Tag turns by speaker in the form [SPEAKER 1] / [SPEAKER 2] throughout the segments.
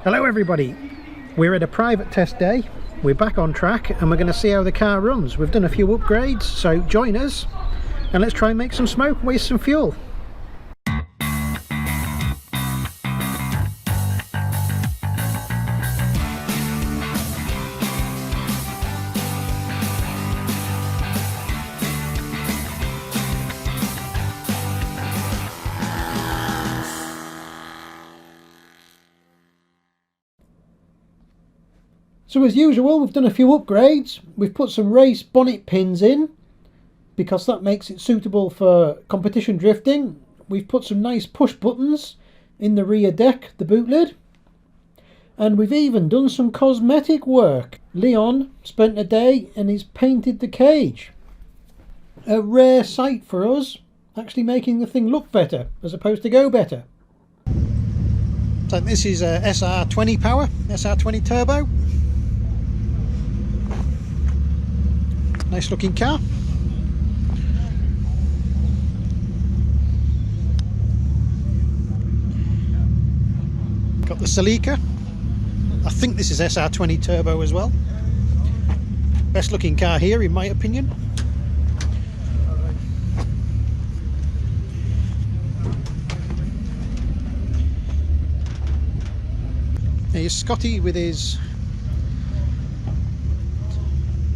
[SPEAKER 1] Hello everybody, we're at a private test day, we're back on track and we're going to see how the car runs. We've done a few upgrades, so join us and let's try and make some smoke and waste some fuel. So as usual, we've done a few upgrades. We've put some race bonnet pins in because that makes it suitable for competition drifting. We've put some nice push buttons in the rear deck, the boot lid. And we've even done some cosmetic work. Leon spent a day and he's painted the cage. A rare sight for us, actually making the thing look better as opposed to go better. So this is a SR20 power, SR20 turbo. Nice looking car. Got the Celica. I think this is SR20 turbo as well. Best looking car here in my opinion. Here's Scotty with his...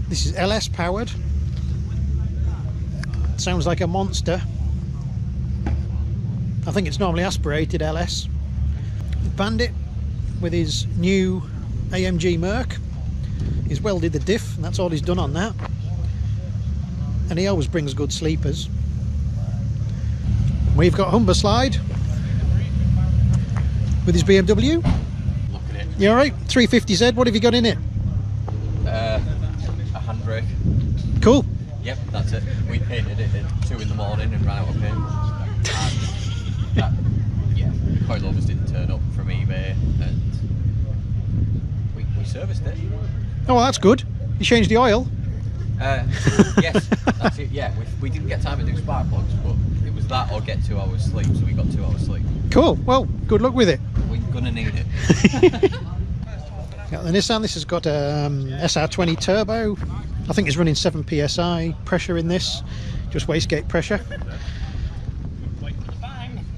[SPEAKER 1] This is LS powered. Sounds like a monster. I think it's normally aspirated LS. Bandit with his new AMG Merc. He's welded the diff and that's all he's done on that. And he always brings good sleepers. We've got Humberslide with his BMW.
[SPEAKER 2] Look at it.
[SPEAKER 1] You alright? 350Z, what have you got in it?
[SPEAKER 2] A handbrake.
[SPEAKER 1] Cool.
[SPEAKER 2] Yep, that's it. We painted it at 2 in the morning and ran out of paint. And that, yeah, coilovers didn't turn up from eBay and we serviced it.
[SPEAKER 1] Oh, well, that's good. You changed the oil?
[SPEAKER 2] Yes, that's it, yeah. We didn't get time to do spark plugs, but it was that or get 2 hours sleep, so we got 2 hours sleep.
[SPEAKER 1] Cool, well, good luck with it.
[SPEAKER 2] We're gonna need it.
[SPEAKER 1] Got the Nissan, this has got a SR20 turbo. I think it's running 7 psi pressure in this, just wastegate pressure.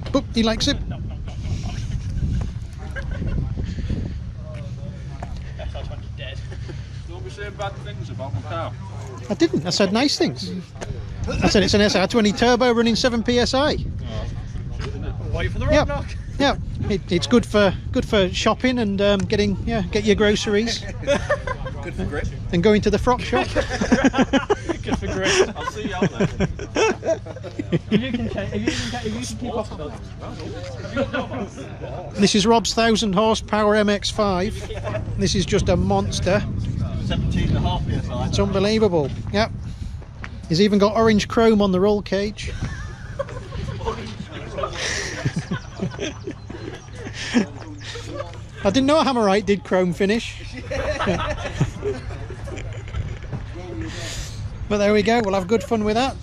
[SPEAKER 1] Boop, he likes it.
[SPEAKER 3] Don't be saying bad things about my car.
[SPEAKER 1] I didn't, I said nice things. I said it's an SR20 turbo running 7 psi.
[SPEAKER 3] Wait for the road knock.
[SPEAKER 1] Yeah, it's good for shopping and get your groceries.
[SPEAKER 3] Good for grip.
[SPEAKER 1] And going to the frock shop.
[SPEAKER 3] Good for grip. I'll see you out there. If you can keep off the...
[SPEAKER 1] This is Rob's 1000 horsepower MX-5. This is just a monster.
[SPEAKER 3] 17.5 psi.
[SPEAKER 1] It's unbelievable. Yep. He's even got orange chrome on the roll cage. I didn't know Hammerite did chrome finish. But there we go, we'll have good fun with that.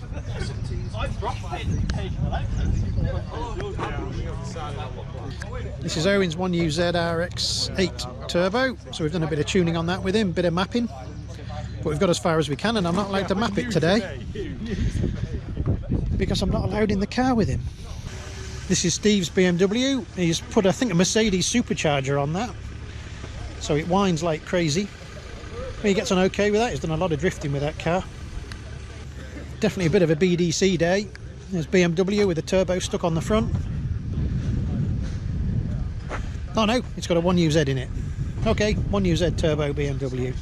[SPEAKER 1] This is Owen's 1UZ RX-8 turbo, so we've done a bit of tuning on that with him, bit of mapping. But we've got as far as we can and I'm not allowed to map it today because I'm not allowed in the car with him. This is Steve's BMW. He's put, I think, a Mercedes supercharger on that, so it whines like crazy. But he gets on okay with that. He's done a lot of drifting with that car. Definitely a bit of a BDC day. There's BMW with a turbo stuck on the front. Oh no, it's got a 1UZ in it. Okay, 1UZ turbo BMW.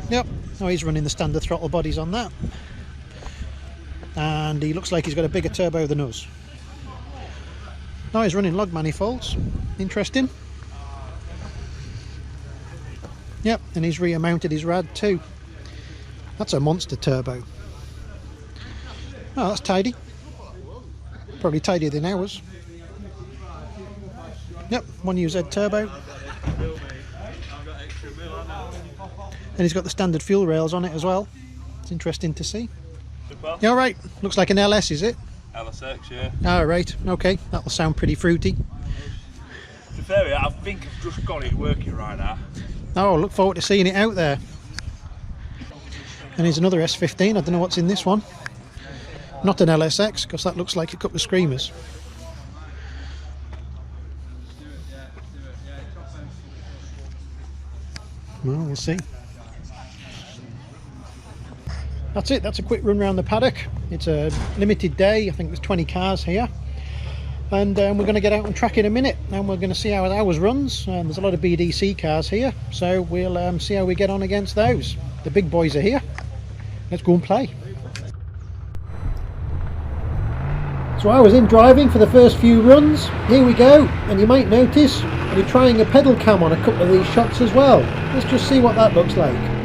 [SPEAKER 1] Yep, oh, he's running the standard throttle bodies on that. And he looks like he's got a bigger turbo than us. Now he's running log manifolds. Interesting. Yep, and he's rear mounted his rad too. That's a monster turbo. Oh, that's tidy. Probably tidier than ours. Yep, 1UZ turbo. And he's got the standard fuel rails on it as well. It's interesting to see. You alright? Looks like an LS, is it?
[SPEAKER 3] LSX, yeah.
[SPEAKER 1] Alright, okay. That'll sound pretty fruity.
[SPEAKER 3] To be fair, I've
[SPEAKER 4] think I've just got it working right now.
[SPEAKER 1] Oh, look forward to seeing it out there. And here's another S15. I don't know what's in this one. Not an LSX, because that looks like a couple of screamers. Well, we'll see. That's it. That's a quick run around the paddock. It's a limited day. I think there's 20 cars here. And we're going to get out on track in a minute, and we're going to see how ours runs. There's a lot of BDC cars here, so we'll see how we get on against those. The big boys are here. Let's go and play. So I was in driving for the first few runs. Here we go, and you might notice we're trying a pedal cam on a couple of these shots as well. Let's just see what that looks like.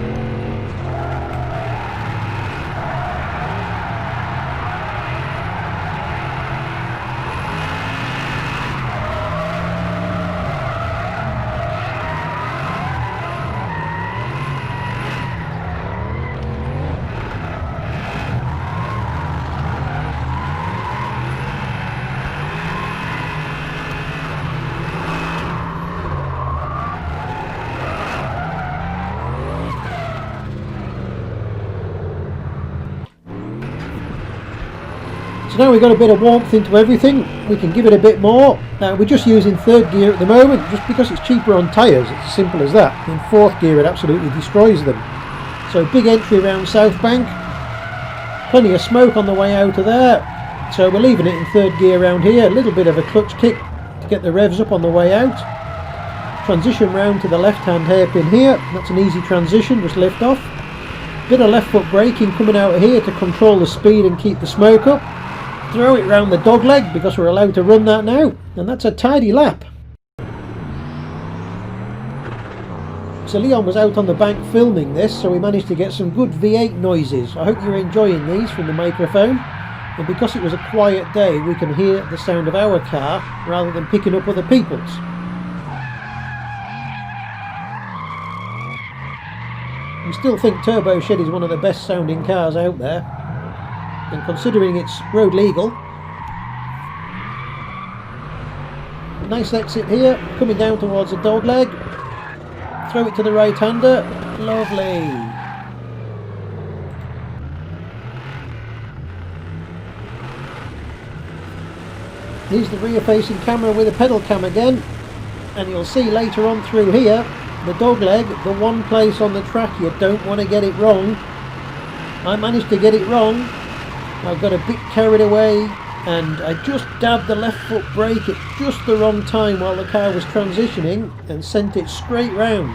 [SPEAKER 1] So now we've got a bit of warmth into everything, we can give it a bit more. We're just using third gear at the moment, just because it's cheaper on tyres. It's as simple as that. In fourth gear it absolutely destroys them. So big entry around South Bank, plenty of smoke on the way out of there. So we're leaving it in third gear around here, a little bit of a clutch kick to get the revs up on the way out. Transition round to the left hand hairpin here, that's an easy transition, just lift off. Bit of left foot braking coming out of here to control the speed and keep the smoke up. Throw it round the dog leg because we're allowed to run that now, and that's a tidy lap. So Leon was out on the bank filming this, so we managed to get some good V8 noises. I hope you're enjoying these from the microphone, and because it was a quiet day we can hear the sound of our car rather than picking up other people's. We still think TurboShed is one of the best sounding cars out there. And considering it's road legal, nice exit here, coming down towards the dog leg, throw it to the right hander, lovely. Here's the rear facing camera with a pedal cam again, and you'll see later on through here, the dog leg, the one place on the track you don't want to get it wrong. I managed to get it wrong. I got a bit carried away and I just dabbed the left foot brake at just the wrong time while the car was transitioning and sent it straight round.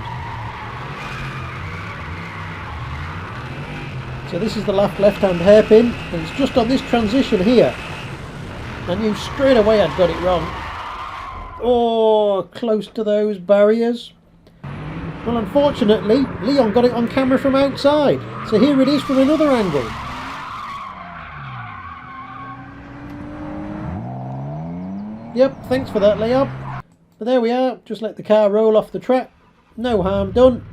[SPEAKER 1] So this is the left hand hairpin, and it's just on this transition here. I knew straight away I'd got it wrong. Oh, close to those barriers. Well, unfortunately Leon got it on camera from outside, so here it is from another angle. Yep, thanks for that, Leon. But there we are, just let the car roll off the track. No harm done.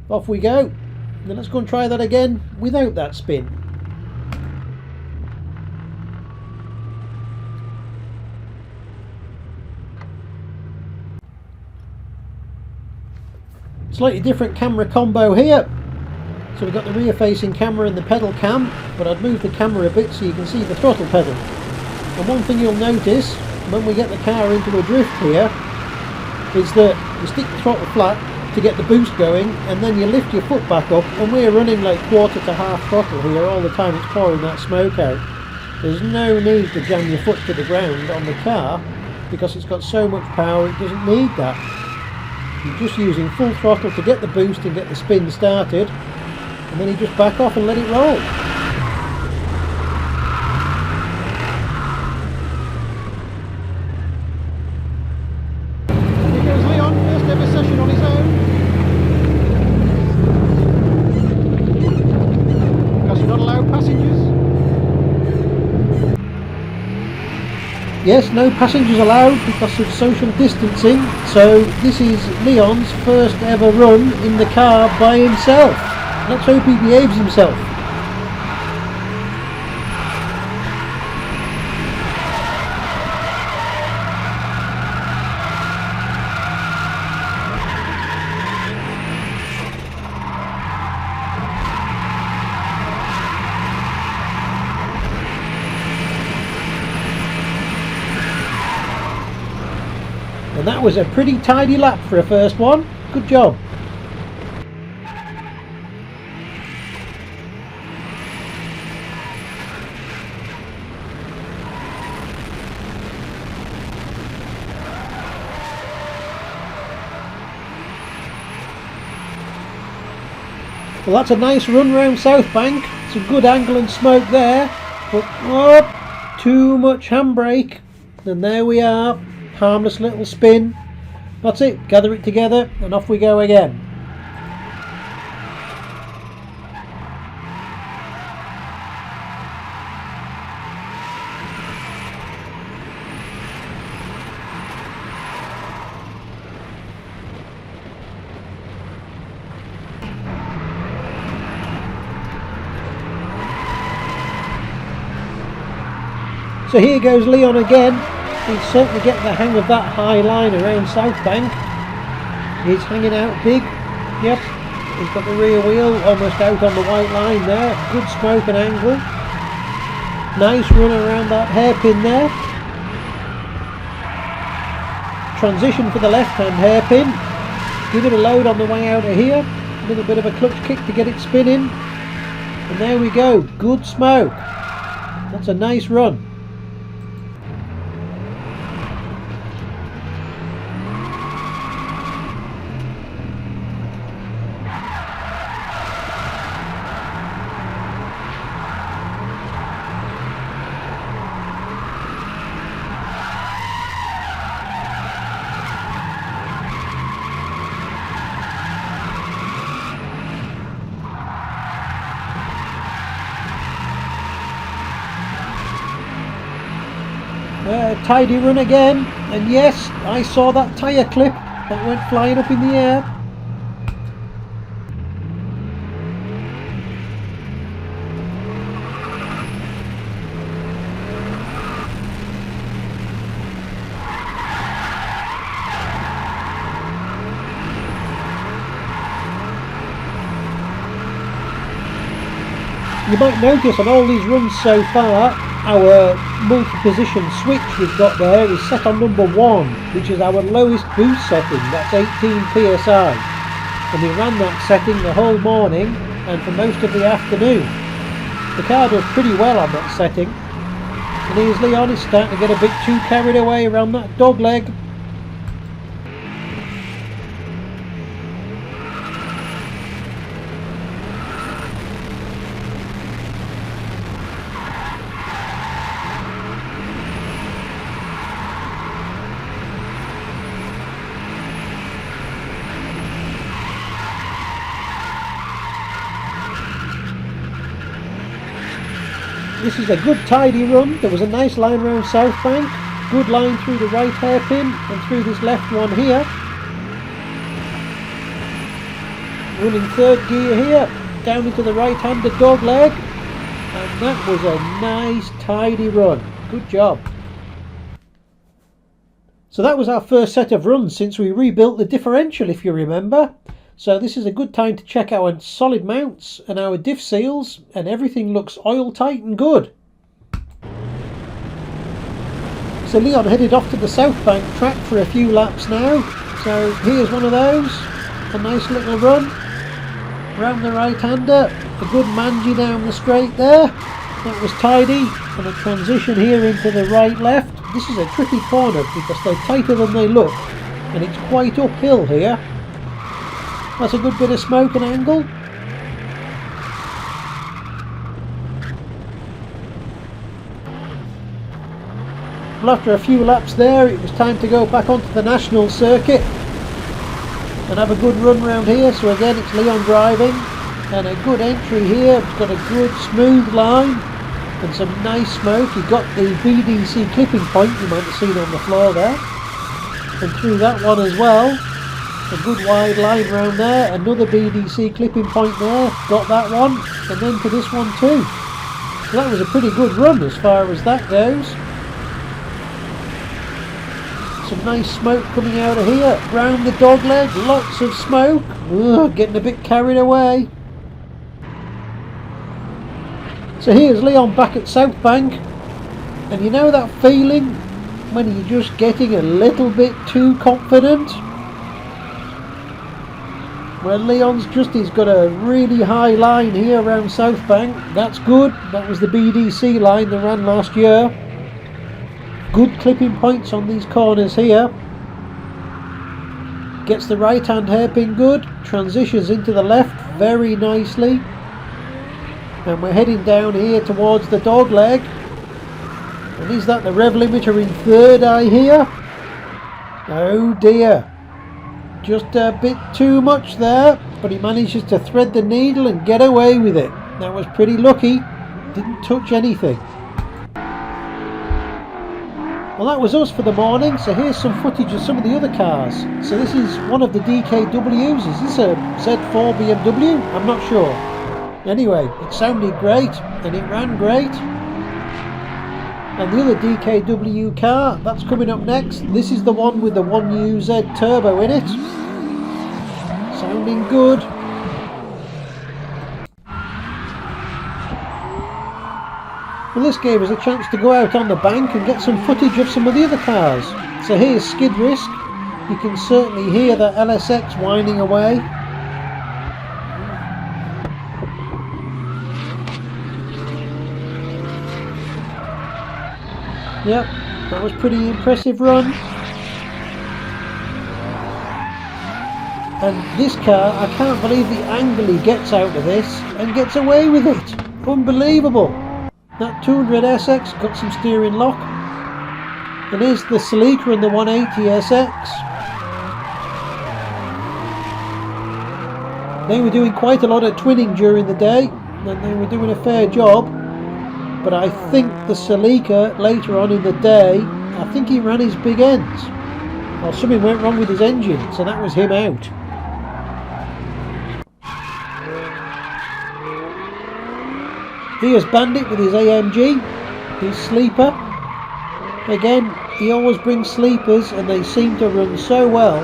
[SPEAKER 1] Off we go. Then let's go and try that again without that spin. Slightly different camera combo here. So we've got the rear facing camera and the pedal cam, but I'd move the camera a bit so you can see the throttle pedal. And one thing you'll notice when we get the car into a drift here is that you stick the throttle flat to get the boost going, and then you lift your foot back up, and we're running like quarter to half throttle here all the time it's pouring that smoke out. There's no need to jam your foot to the ground on the car because it's got so much power it doesn't need that. You're just using full throttle to get the boost and get the spin started, and then you just back off and let it roll. Yes, no passengers allowed because of social distancing, so this is Leon's first ever run in the car by himself. Let's hope he behaves himself. And that was a pretty tidy lap for a first one. Good job. Well, that's a nice run round South Bank. It's a good angle and smoke there, but oh, too much handbrake. And there we are, harmless little spin. That's it, gather it together and off we go again. So here goes Leon again. He's certainly getting the hang of that high line around South Bank. He's hanging out big. Yep, he's got the rear wheel almost out on the white line there. Good smoke and angle. Nice run around that hairpin there. Transition for the left hand hairpin. Give it a load on the way out of here. A little bit of a clutch kick to get it spinning. And there we go. Good smoke. That's a nice run. Tidy run again, and yes, I saw that tyre clip that went flying up in the air. You might notice on all these runs so far, our multi-position switch we've got there is set on number 1, which is our lowest boost setting. That's 18 psi, and we ran that setting the whole morning and for most of the afternoon. The car does pretty well on that setting, and here's Leon is starting to get a bit too carried away around that dog leg. This is a good tidy run. There was a nice line around South Bank, good line through the right hairpin and through this left one here. Running third gear here, down into the right-handed dog leg, and that was a nice tidy run. Good job. So that was our first set of runs since we rebuilt the differential, if you remember. So this is a good time to check our solid mounts and our diff seals, and everything looks oil tight and good. So Leon headed off to the South Bank track for a few laps now. So here's one of those, a nice little run round the right-hander, a good mangy down the straight there. That was tidy, and a transition here into the right-left. This is a tricky corner because they're tighter than they look, and it's quite uphill here. That's a good bit of smoke and angle. Well, after a few laps there, it was time to go back onto the national circuit and have a good run round here. So again, it's Leon driving, and a good entry here. It's got a good smooth line and some nice smoke. He got the BDC clipping point you might have seen on the floor there, and through that one as well. A good wide line round there, another BDC clipping point there, got that one, and then to this one too. So that was a pretty good run as far as that goes. Some nice smoke coming out of here, round the dog leg, lots of smoke. Ugh, getting a bit carried away. So here's Leon back at South Bank, and you know that feeling when you're just getting a little bit too confident. Well, Leon's just, he's got a really high line here around South Bank. That's good. That was the BDC line that ran last year. Good clipping points on these corners here. Gets the right hand hairpin good. Transitions into the left very nicely. And we're heading down here towards the dog leg. And is that the rev limiter in third, I hear? Oh dear. Just a bit too much there, but he manages to thread the needle and get away with it. That was pretty lucky. Didn't touch anything. Well, that was us for the morning, so here's some footage of some of the other cars. So this is one of the DKWs. Is this a Z4 BMW? I'm not sure. Anyway, it sounded great and it ran great. And the other DKW car, that's coming up next. This is the one with the 1UZ turbo in it. Sounding good. Well, this gave us a chance to go out on the bank and get some footage of some of the other cars. So here's Skid Risk. You can certainly hear the LSX whining away. Yep, that was pretty impressive run. And this car, I can't believe the angle he gets out of this and gets away with it. Unbelievable. That 200SX got some steering lock. And here's the Celica and the 180SX. They were doing quite a lot of twinning during the day, and they were doing a fair job. But I think the Celica later on in the day, I think he ran his big ends. Or something went wrong with his engine, so that was him out. Here's Bandit with his AMG, his sleeper. Again, he always brings sleepers and they seem to run so well.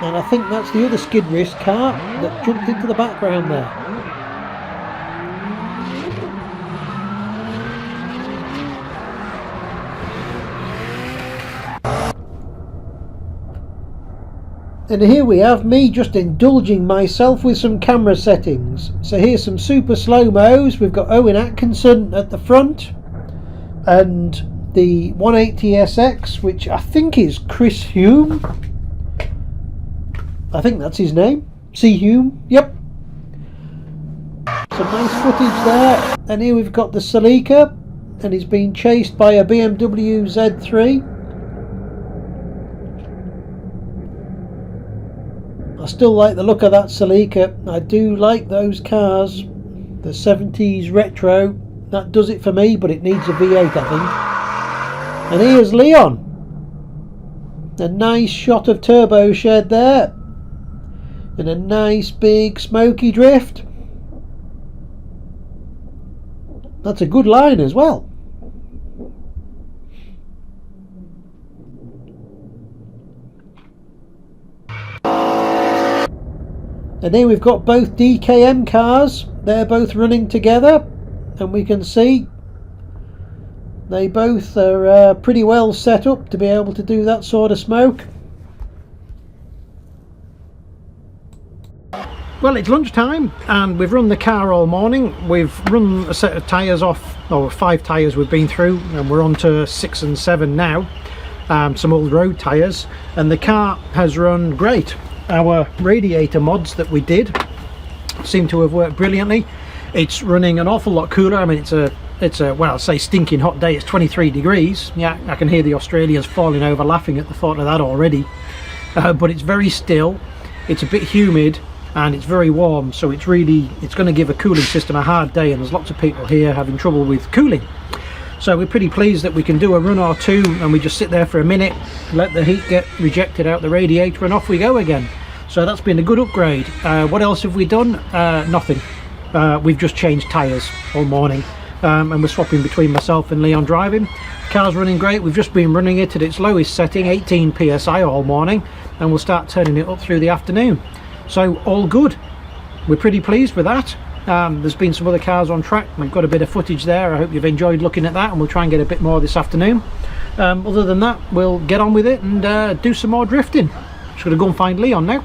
[SPEAKER 1] And I think that's the other Skid Risk car that jumped into the background there. And here we have me just indulging myself with some camera settings. So here's some super slow-mos. We've got Owen Atkinson at the front. And the 180SX, which I think is Chris Hume. I think that's his name. C. Hume. Yep. Some nice footage there. And here we've got the Celica. And he's being chased by a BMW Z3. I still like the look of that Celica. I do like those cars. The 70s retro. That does it for me, but it needs a V8, I think. And here's Leon. A nice shot of TurboShed there. And a nice big smoky drift. That's a good line as well. And here we've got both DKM cars. They're both running together, and we can see they both are pretty well set up to be able to do that sort of smoke. Well, it's lunchtime and we've run the car all morning. We've run a set of tyres off, or 5 tyres we've been through, and we're on to 6 and 7 now. Some old road tyres, and the car has run great. Our radiator mods that we did seem to have worked brilliantly. It's running an awful lot cooler. I mean, it's a well, I'll say stinking hot day. It's 23 degrees. Yeah, I can hear the Australians falling over laughing at the thought of that already. But it's very still. It's a bit humid and it's very warm, so it's going to give a cooling system a hard day, and there's lots of people here having trouble with cooling. So we're pretty pleased that we can do a run or two and we just sit there for a minute, let the heat get rejected out the radiator, and off we go again. So that's been a good upgrade. What else have we done? Nothing. We've just changed tyres all morning, and we're swapping between myself and Leon driving. The car's running great. We've just been running it at its lowest setting, 18 psi all morning, and we'll start turning it up through the afternoon. So all good. we're pretty pleased with that. There's been some other cars on track. We've got a bit of footage there. I hope you've enjoyed looking at that, and we'll try and get a bit more this afternoon. Other than that, we'll get on with it and do some more drifting. Just going to go and find Leon now.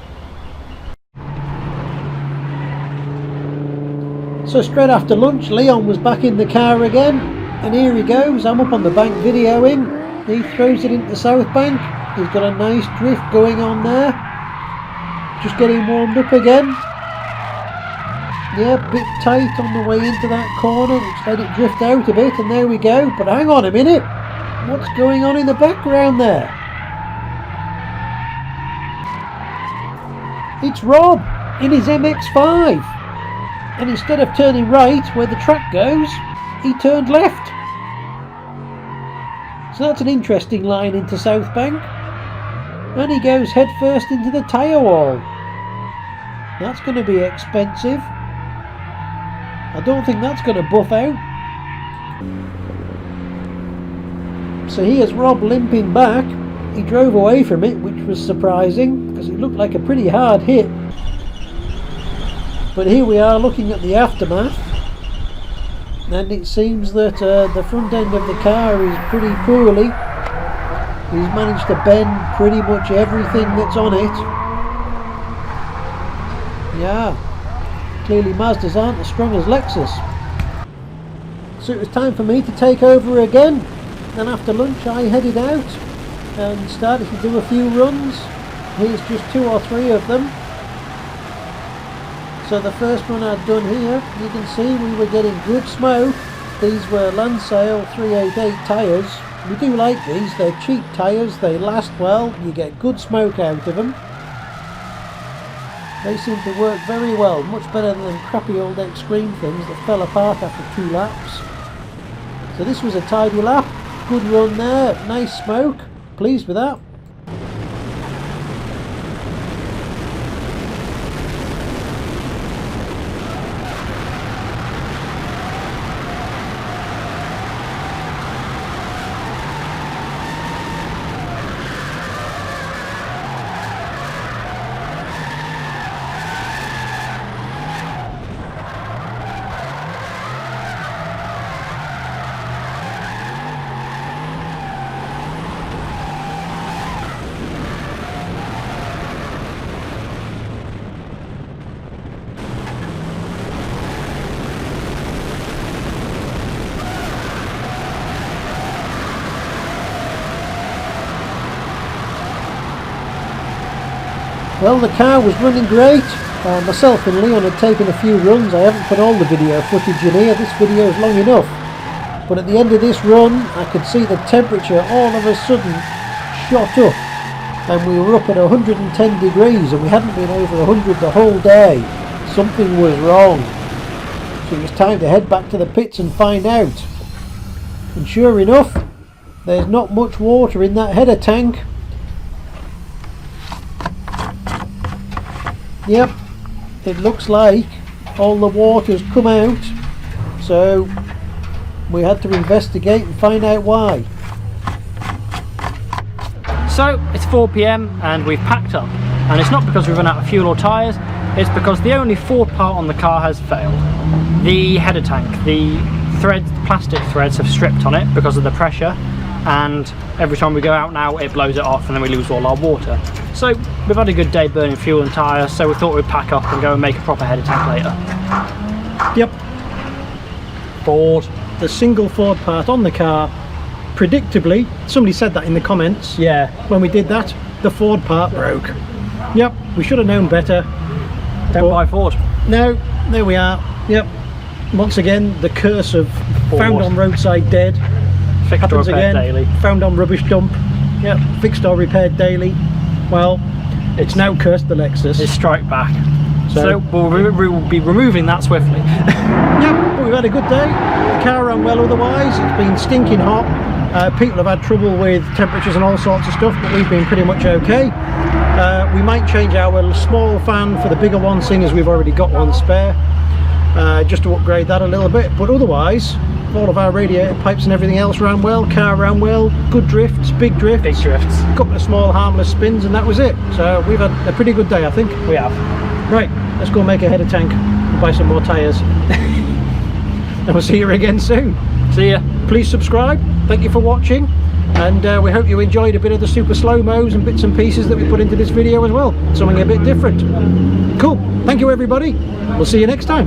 [SPEAKER 1] So straight after lunch, Leon was back in the car again, and here he goes. I'm up on the bank videoing. He throws it into the south bank. He's got a nice drift going on there. Just getting warmed up again. Yeah, a bit tight on the way into that corner. Let's let it drift out a bit, and there we go. But hang on a minute. What's going on in the background there? It's Rob in his MX-5. And instead of turning right where the track goes, he turned left. So that's an interesting line into South Bank. And he goes head first into the tyre wall. That's going to be expensive. I don't think that's going to buff out. So here's Rob limping back. He drove away from it, which was surprising because it looked like a pretty hard hit. But here we are looking at the aftermath, and it seems that the front end of the car is pretty poorly. He's managed to bend pretty much everything that's on it. Yeah, clearly Mazdas aren't as strong as Lexus. So it was time for me to take over again, and after lunch I headed out and started to do a few runs. Here's just 2 or 3 of them. So the first run I'd done here, you can see we were getting good smoke. These were Lansale 388 tyres. We do like these, they're cheap tyres, they last well, you get good smoke out of them. They seem to work very well, much better than them crappy old Extreme things that fell apart after 2 laps. So this was a tidy lap, good run there, nice smoke, pleased with that. Well, the car was running great. Myself and Leon had taken a few runs. I haven't put all the video footage in here. This video is long enough. But at the end of this run, I could see the temperature all of a sudden shot up. And we were up at 110 degrees and we hadn't been over 100 the whole day. Something was wrong. So it was time to head back to the pits and find out. And sure enough, there's not much water in that header tank. Yep, it looks like all the water's come out, so we had to investigate and find out why.
[SPEAKER 3] So it's 4 PM and we've packed up, and it's not because we've run out of fuel or tyres, it's because the only Ford part on the car has failed. The header tank, the threads, plastic threads have stripped on it because of the pressure, and every time we go out now it blows it off and then we lose all our water. So we've had a good day burning fuel and tyres, so we thought we'd pack up and go and make a proper header tank later.
[SPEAKER 1] Yep,
[SPEAKER 3] Ford.
[SPEAKER 1] the single Ford part on the car, predictably, somebody said that in the comments.
[SPEAKER 3] Yeah.
[SPEAKER 1] When we did that, the Ford part broke. Yep, we should have known better.
[SPEAKER 3] Don't buy Ford.
[SPEAKER 1] No, there we are. Yep, once again, the curse of
[SPEAKER 3] Ford.
[SPEAKER 1] found on roadside dead.
[SPEAKER 3] Fixed or
[SPEAKER 1] Happens
[SPEAKER 3] repaired
[SPEAKER 1] again.
[SPEAKER 3] daily.
[SPEAKER 1] Found on rubbish dump. Yep, fixed or repaired daily. Well, it's now cursed the Lexus.
[SPEAKER 3] It's strike back.
[SPEAKER 1] So
[SPEAKER 3] we'll be removing that swiftly.
[SPEAKER 1] Yep, but we've had a good day. The car ran well otherwise. It's been stinking hot. People have had trouble with temperatures and all sorts of stuff, but we've been pretty much okay. We might change our small fan for the bigger one, seeing as we've already got one spare, just to upgrade that a little bit. But otherwise, all of our radiator pipes and everything else ran well, car ran well, good drifts, big drifts.
[SPEAKER 3] Big drifts.
[SPEAKER 1] A couple of small harmless spins, and that was it. So we've had a pretty good day, I think.
[SPEAKER 3] We have.
[SPEAKER 1] Right, let's go make a header tank and buy some more tyres. And we'll see you again soon.
[SPEAKER 3] See ya.
[SPEAKER 1] Please subscribe. Thank you for watching, and we hope you enjoyed a bit of the super slow-mos and bits and pieces that we put into this video as well. Something a bit different. Cool. Thank you, everybody. We'll see you next time.